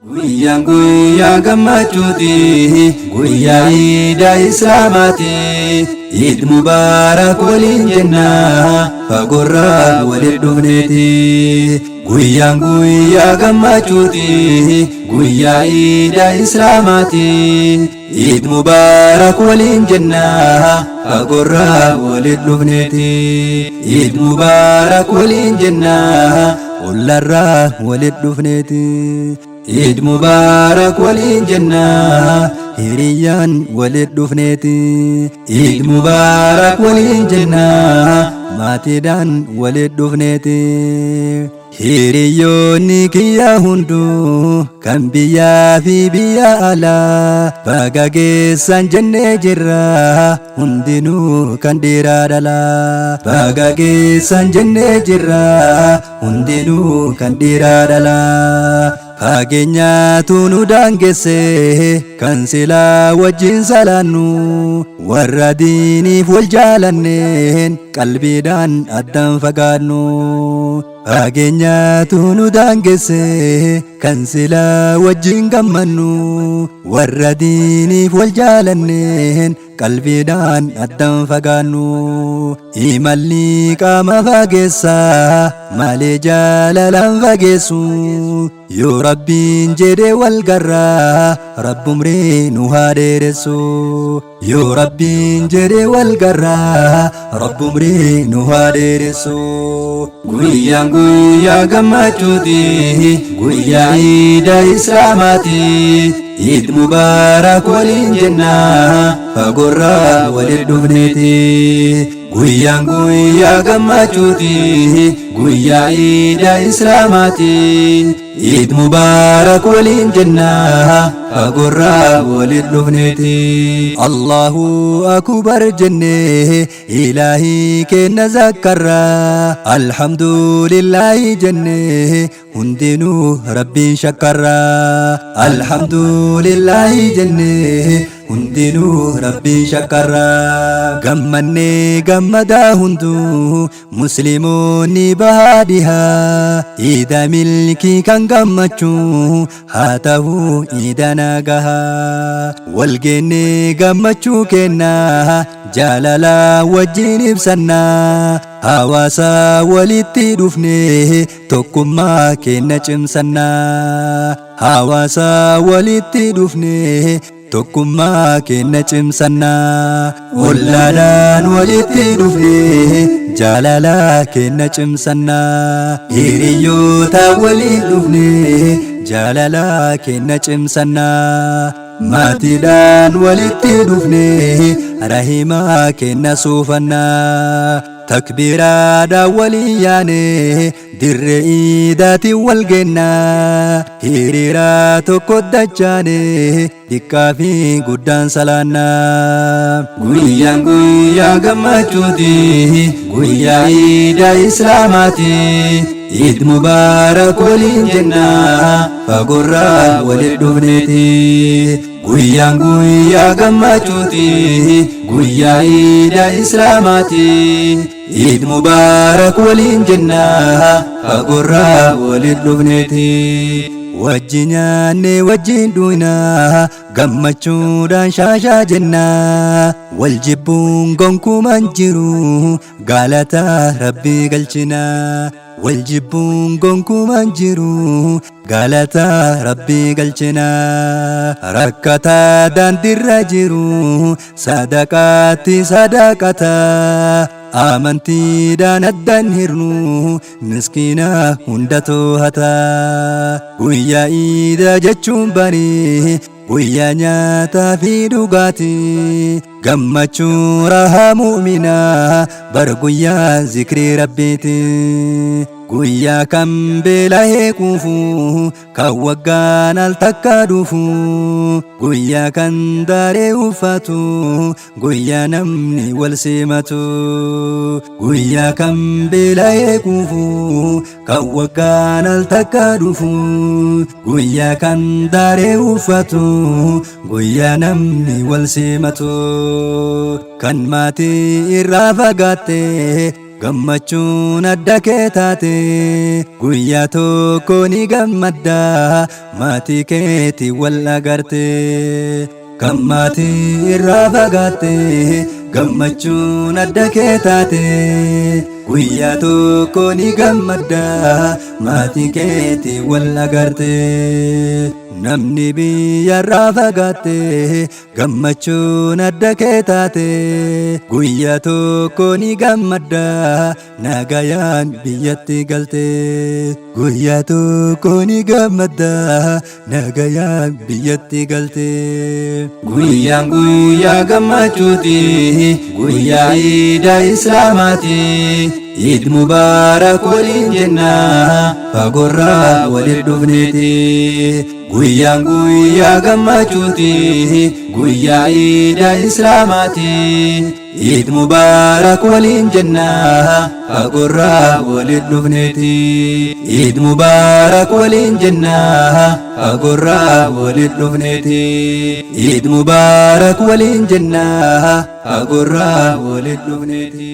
Guyyaan guyyaa gammachuuti, guyyaa iidaa islaamaati. Eid mubaarak waliin jenna, fagoorraa waliin dhufneeti. Guyyaan guyyaa gammachuuti, guyyaa iidaa islaamaati. Eid mubaarak waliin jenna, fagoorraa waliin dhufneeti. Eid mubaarak waliin jenna, ollarraa waliin dhufneeti. Eid mubaarak waliin jenna, hiriyyaan waliin dhufneeti. Eid mubaarak waliin jenna, maatiidhaan waliin dhufneeti. Hiriyyoonni kiyya hunduu kan biyyaa fi biyya alaa, baga geessan jennee jirra hundinuu kan dhiiraa dhalaa. Baga geessan jennee jirra hundinuu kan dhiiraa dhalaa. Fageenyaatu nu daangesse kan silaa wajjin salaannu, warra diiniif wal jaalanneen qalbiidhaan addaan fagaannu. Fageenyaatu nu daangesse kan silaa wajjin gammannu, warra diiniif wal jaalanneen qalbiidhaan addaan fagaannu. Imalli qaama fageessa malee jaalalaan fageessu, yoo rabbiin jedhe wal garraa rabbumree nu haa dheeressu. Yoo rabbiin jedhe wal garraa rabbumree nu haa dheeressu. Guyyaan guyyaa gammachuuti, guyyaa iidaa islaamaati. Eid mubaarak waliin jenna, fagoorraa waliin dhufneeti. Guyyaan guyyaa gammachuuti, guyyaa iidaa islaamaati. Eid mubaarak waliin jenna, fagoorraa waliin dhufneeti. Allahu akbar jenne ilaahii kenna zakkarra, alhamdulillahi jenne hundinuu rabbiin shakkarra. Alhamdulillahi jenne hundinuu rabbiin shakkarra. Gammanne gammadaa hunduu musliimoonni bahaadihaa, iida milkii kan gammachuu haa ta'uu iida nagahaa. Walgeenne gammachuu kennaa jaalala wajjin ibsannaa, hawaasa walitti dhufne tokkummaa kenna cimsannaa. Hawaasa walitti dhufne tokkummaa kenna cimsannaa. Ollaadhaan walitti dhufne jaalala kenna cimsannaa. Hiriyyoota waliin dhufne jaalala kenna cimsannaa. Maatiidhaan walitti dhufne rahimaa kenna suufannaa. Takbiiraadhaan waliin yaane dirree iidaatiin wal geennaa. Hiriira tokko dachaane xiqqaa fi guddaan salaannaa. Guyyaan guyyaa gammachuuti, guyyaa iidaa islaamaati. Eid mubaarak waliin jenna, fagoorraa waliin dhufneeti. Guyyaan guyyaa gammachuuti, guyyaa iidaa islaamaati. Eid mubaarak waliin jenna, fagoorraa waliin dhufneeti. Wajjin nyaanne wajjin dhugnaa, gammachuudhaan shaashaa jennaa. Wal jibbuun gonkumaan jiru, galataa rabbii galchinaa. Wal jibbuun gonkumaan jiru, galataa rabbii galchinaa. Rakkataa daandirra jiru, sadaqaatti sadaqataa. Amantiidhaan addaan hirnu, miskiina hunda to'ataa. Guyyaa iidaa jechuun bari, guyyaa nyaataa fi dhugaatii. Gammachuu rahaa mu'minaa, bar guyyaa zikrii rabbiiti. Guyyaa kan beela'ee quufu, kan waggaan al takka dhufu. Guyyaa kan daaree uffatu, guyyaa namni wal simatu. Guyyaa kan beela'ee quufu, kan waggaan al takka dhufu. Guyyaa kan daaree uffatu, guyyaa namni wal simatu. Kan maatii irraa fagaatte gammachuun adda kee taate guyyaa tokko ni gammadda maatii keetii wal agarte kan maatii irraa fagaatte gammachuun adda kee taate guyyaa tokko ni gammadda maatii keetii wal agarte namni biyyarraa fagaatte gammachuun adda kee taate guyyaa tokko ni gammadda nagayaan biyyatti galte guyyaa tokko ni gammadda nagayaan biyyatti galte guyyaan guyyaa gammachuuti guyyaa iida islaamaati Eid Mubarak waliin jenna fagorraa waliin dhufneeti guyyaan guyyaa gammachuuti guyyaa iida islaamaati Eid Mubarak waliin jenna fagorraa waliin dhufneeti Eid Mubarak waliin jenna fagorraa waliin dhufneeti Eid Mubarak waliin jenna fagorraa waliin dhufneeti